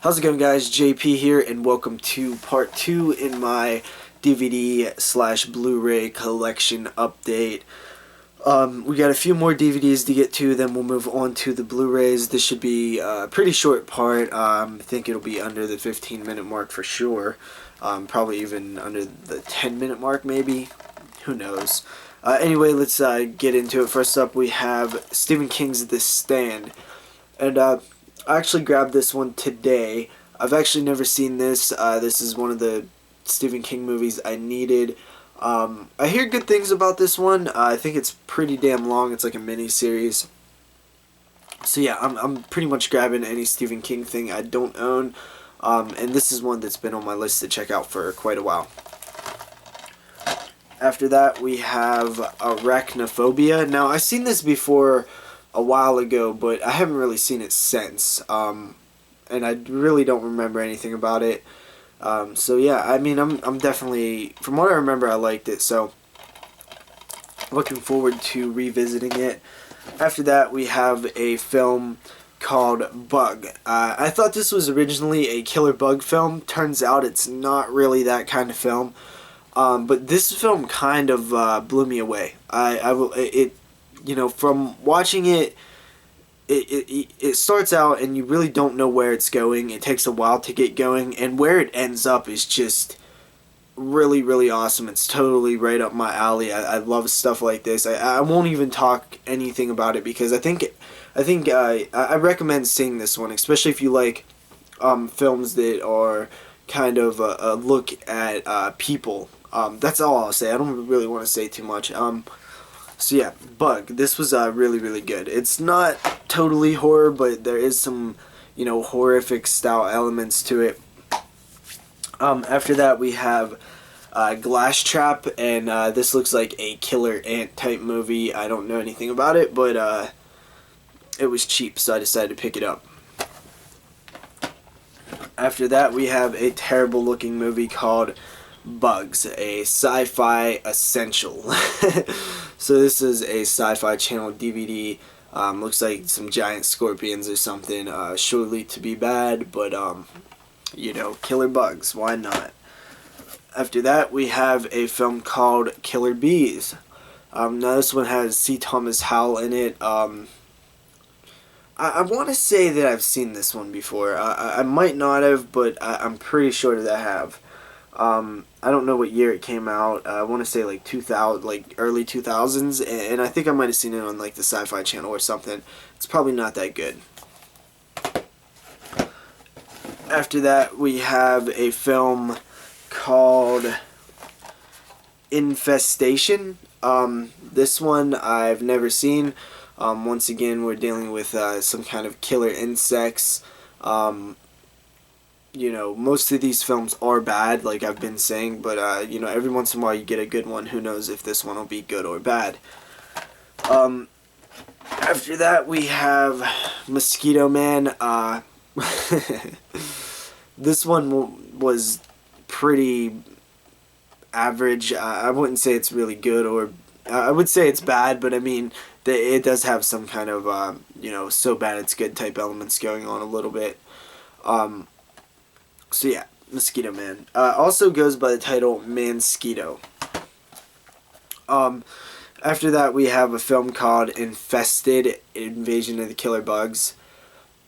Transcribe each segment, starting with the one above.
How's it going, guys? JP here, and welcome to part 2 in my DVD slash Blu-ray collection update. We got a few more DVDs to get to, then we'll move on to the Blu-rays. This should be a pretty short part. I think it'll be under the 15-minute mark for sure. Probably even under the 10-minute mark, maybe. Who knows? Anyway, let's get into it. First up, we have Stephen King's The Stand. And I actually grabbed this one today. I've actually never seen this. This is one of the Stephen King movies I needed. I hear good things about this one. I think it's pretty damn long. It's like a mini series. So yeah, I'm pretty much grabbing any Stephen King thing I don't own. And this is one that's been on my list to check out for quite a while. After that, we have Arachnophobia. Now, I've seen this before a while ago, but I haven't really seen it since. And I really don't remember anything about it. So yeah, I mean, I'm definitely, from what I remember, I liked it. So looking forward to revisiting it. After that, we have a film called Bug. I thought this was originally a Killer Bug film. Turns out it's not really that kind of film. But this film kind of blew me away. You know, from watching it, it starts out and you really don't know where it's going. It takes a while to get going, and where it ends up is just really, really awesome. It's totally right up my alley. I love stuff like this. I won't even talk anything about it because I recommend seeing this one, especially if you like films that are kind of a look at people. That's all I'll say. I don't really want to say too much. So yeah, Bug. This was really, really good. It's not totally horror, but there is some, you know, horrific style elements to it. After that, we have Glass Trap, and this looks like a killer ant type movie. I don't know anything about it, but it was cheap, so I decided to pick it up. After that, we have a terrible looking movie called Bugs, a sci-fi essential. So this is a Sci-Fi Channel DVD. Looks like some giant scorpions or something. Surely to be bad, but you know, killer bugs. Why not? After that, we have a film called Killer Bees. Now this one has C. Thomas Howell in it. I want to say that I've seen this one before. I might not have, but I'm pretty sure that I have. I don't know what year it came out. I want to say like 2000, like early 2000s, and I think I might have seen it on like the Sci-Fi Channel or something. It's probably not that good. After that, we have a film called Infestation. This one I've never seen. Once again, we're dealing with some kind of killer insects. You know, most of these films are bad, like I've been saying, but, you know, every once in a while you get a good one. Who knows if this one will be good or bad. After that, we have Mosquito Man. This one was pretty average. I wouldn't say it's really good, or I would say it's bad, but I mean, it does have some kind of, you know, so bad it's good type elements going on a little bit. So yeah, Mosquito Man. Also goes by the title Mansquito. After that, we have a film called Infested: Invasion of the Killer Bugs.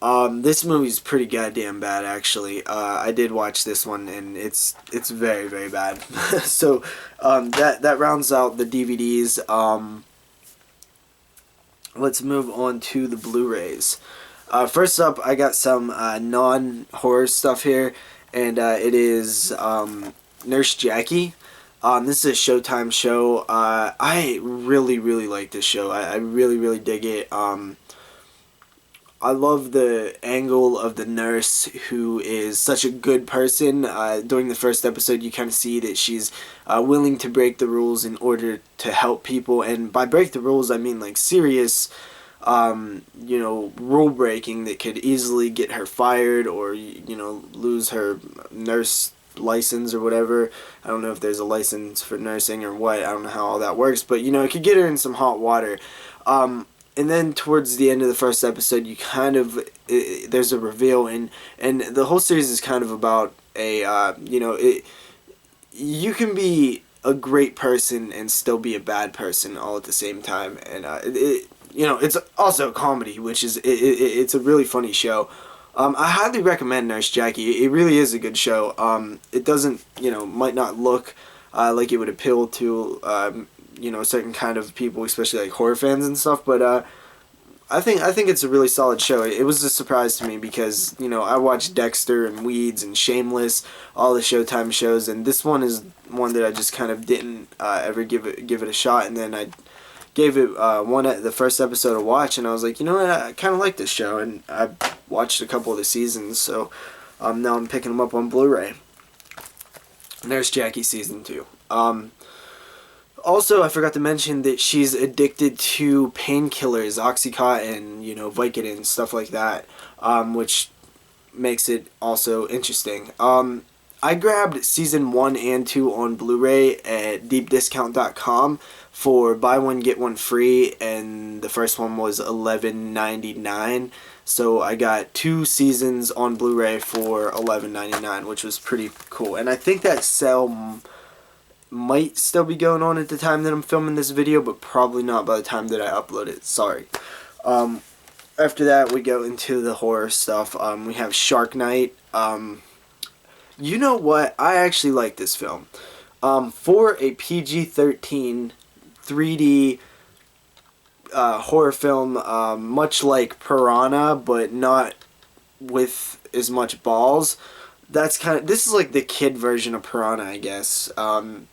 This movie's pretty goddamn bad, actually. I did watch this one, and it's very, very bad. So that rounds out the DVDs. Let's move on to the Blu-rays. First up, I got some non-horror stuff here, and it is Nurse Jackie. This is a Showtime show. I really, really like this show. I really, really dig it. I love the angle of the nurse, who is such a good person. During the first episode, you kind of see that she's willing to break the rules in order to help people. And by break the rules, I mean like serious, you know, rule breaking that could easily get her fired or, you know, lose her nurse license or whatever. I don't know if there's a license for nursing or what. I don't know how all that works. But, you know, it could get her in some hot water. and then towards the end of the first episode, you kind of there's a reveal, and the whole series is kind of about a you can be a great person and still be a bad person all at the same time, and it's also a comedy, which is it's a really funny show. I highly recommend Nurse Jackie. It really is a good show. It doesn't, might not look like it would appeal to a certain kind of people, especially like horror fans and stuff, but I think it's a really solid show. It was a surprise to me because I watched Dexter and Weeds and Shameless, all the Showtime shows, and this one is one that I just kind of didn't ever give it a shot. And then I gave it the first episode a watch, and I was like, you know what, I kind of like this show, and I watched a couple of the seasons, so now I'm picking them up on Blu-ray. Nurse Jackie season 2. Also, I forgot to mention that she's addicted to painkillers, Oxycontin, Vicodin, stuff like that, which makes it also interesting. I grabbed season 1 and 2 on Blu-ray at deepdiscount.com for buy one get one free, and the first one was $11.99. So I got 2 seasons on Blu-ray for $11.99, which was pretty cool. And I think that sale might still be going on at the time that I'm filming this video, but probably not by the time that I upload it. Sorry. After that, we go into the horror stuff. We have Shark Night. You know what? I actually like this film. For a PG-13 3D horror film, much like Piranha, but not with as much balls. This is like the kid version of Piranha, I guess. I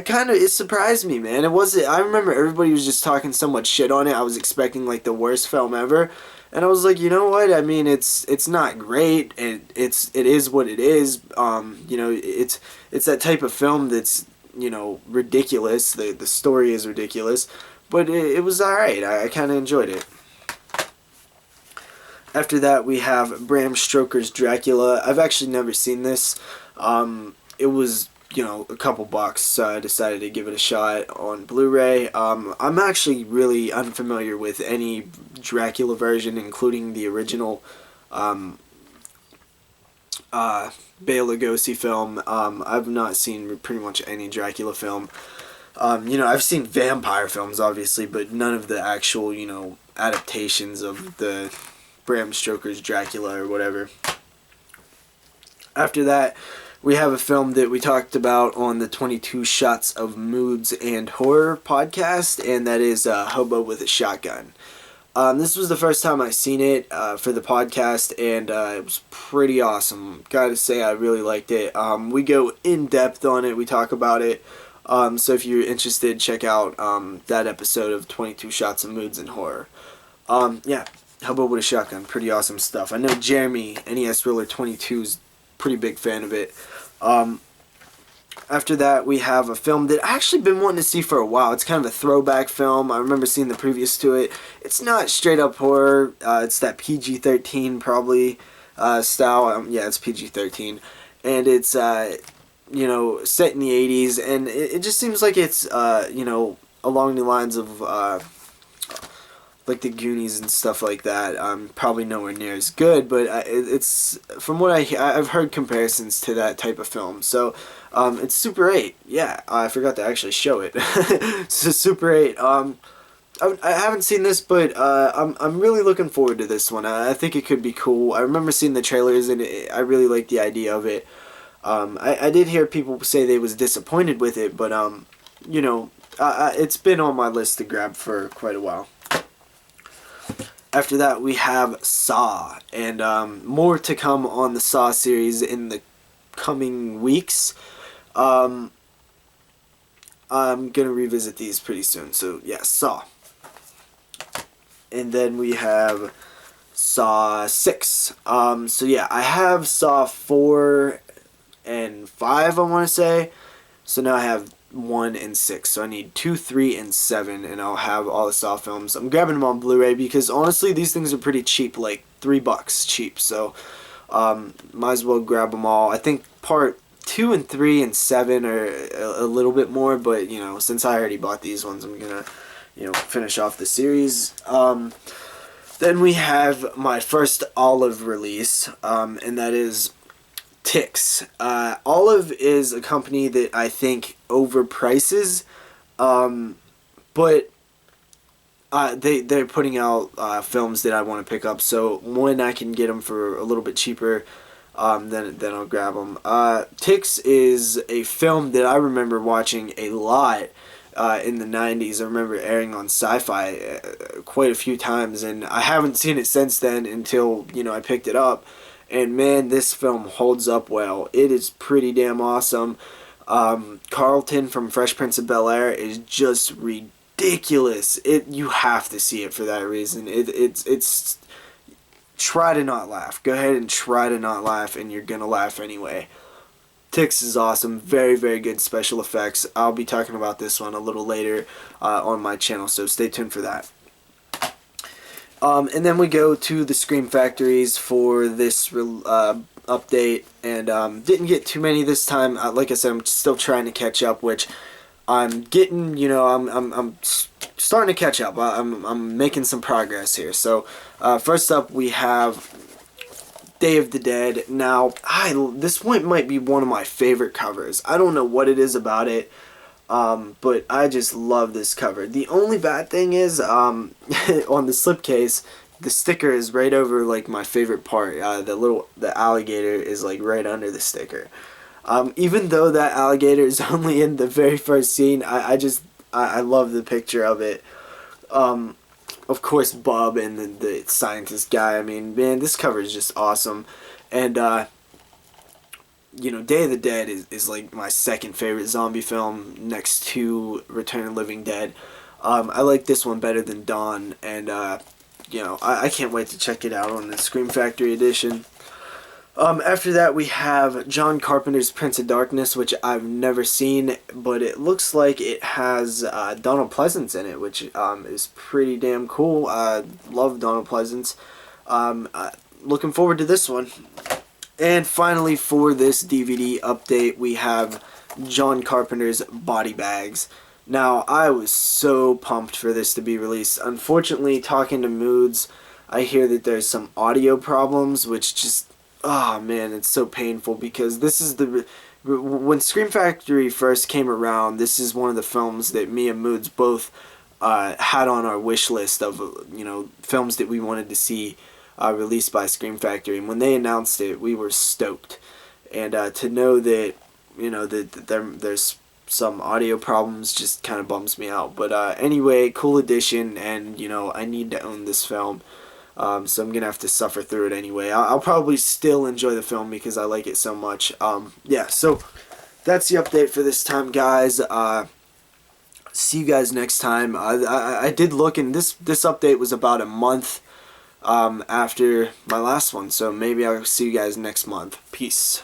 kind of, it surprised me, man. I remember everybody was just talking so much shit on it. I was expecting like the worst film ever, and I was like, you know what? I mean, it's not great. It is what it is. It's that type of film that's ridiculous. The story is ridiculous, but it was alright. I kind of enjoyed it. After that, we have Bram Stoker's Dracula. I've actually never seen this. It was, a couple bucks, so I decided to give it a shot on Blu-ray. I'm actually really unfamiliar with any Dracula version, including the original Bela Lugosi film. I've not seen pretty much any Dracula film. I've seen vampire films, obviously, but none of the actual, adaptations of the Bram Stoker's Dracula or whatever. After that, we have a film that we talked about on the 22 Shots of Moods and Horror podcast, and that is Hobo with a Shotgun. This was the first time I seen it for the podcast, and it was pretty awesome. Gotta say, I really liked it. We go in depth on it. We talk about it. So if you're interested, check out that episode of 22 Shots of Moods and Horror. Yeah. Hobo with a Shotgun, pretty awesome stuff. I know Jeremy, NES Thriller 22, is pretty big fan of it. After that, we have a film that I've actually been wanting to see for a while. It's kind of a throwback film. I remember seeing the previews to it. It's not straight up horror. It's that PG-13 probably style. Yeah, it's PG-13. And it's, set in the 80s. And it just seems like it's, along the lines of like the Goonies and stuff like that. Probably nowhere near as good, but it's, from what I've heard comparisons to that type of film. So it's Super 8. Yeah, I forgot to actually show it. So Super 8. I haven't seen this, but I'm really looking forward to this one. I think it could be cool. I remember seeing the trailers, and I really like the idea of it. I did hear people say they was disappointed with it, but it's been on my list to grab for quite a while. After that, we have Saw, and more to come on the Saw series in the coming weeks. I'm gonna revisit these pretty soon, so yeah, Saw. And then we have Saw 6. So yeah, I have Saw 4 and 5, I want to say. So now I have 1 and 6, so I need 2, 3, and 7, and I'll have all the Saw films. I'm grabbing them on Blu-ray because honestly these things are pretty cheap, like $3 cheap, so might as well grab them all. I think part 2 and 3 and 7 are a little bit more, but since I already bought these ones, I'm gonna finish off the series. Then we have my first Olive release, and that is Tix. Olive is a company that I think overprices, but they're putting out films that I want to pick up. So when I can get them for a little bit cheaper, then I'll grab them. Tix is a film that I remember watching a lot in the 90s. I remember airing on Sci-Fi quite a few times, and I haven't seen it since then until I picked it up. And man, this film holds up well. It is pretty damn awesome. Carlton from Fresh Prince of Bel-Air is just ridiculous. You have to see it for that reason. It's try to not laugh. Go ahead and try to not laugh, and you're gonna laugh anyway. Tix is awesome. Very, very good special effects. I'll be talking about this one a little later on my channel, so stay tuned for that. And then we go to the Scream Factories for this update, and didn't get too many this time. Like I said, I'm still trying to catch up, which I'm getting. I'm starting to catch up. I'm making some progress here. So first up, we have Day of the Dead. Now, this one might be one of my favorite covers. I don't know what it is about it. But I just love this cover. The only bad thing is, on the slipcase, the sticker is right over like my favorite part. The alligator is like right under the sticker. Even though that alligator is only in the very first scene, I love the picture of it. Of course, Bub and the scientist guy. I mean, man, this cover is just awesome. And Day of the Dead is like my second favorite zombie film next to Return of the Living Dead. I like this one better than Dawn, and I can't wait to check it out on the Scream Factory edition. After that, we have John Carpenter's Prince of Darkness, which I've never seen, but it looks like it has Donald Pleasance in it, which is pretty damn cool. I love Donald Pleasance. Looking forward to this one. And finally, for this DVD update, we have John Carpenter's Body Bags. Now, I was so pumped for this to be released. Unfortunately, talking to Moods, I hear that there's some audio problems, which just, oh man, it's so painful, because this is when Scream Factory first came around, this is one of the films that me and Moods both had on our wish list of, films that we wanted to see released by Scream Factory, and when they announced it, we were stoked. And to know that that there's some audio problems just kind of bums me out. But anyway, cool edition, and I need to own this film, so I'm gonna have to suffer through it anyway. I'll probably still enjoy the film because I like it so much. Yeah, so that's the update for this time, guys. See you guys next time. I did look, and this update was about a month after my last one, so maybe I'll see you guys next month. Peace.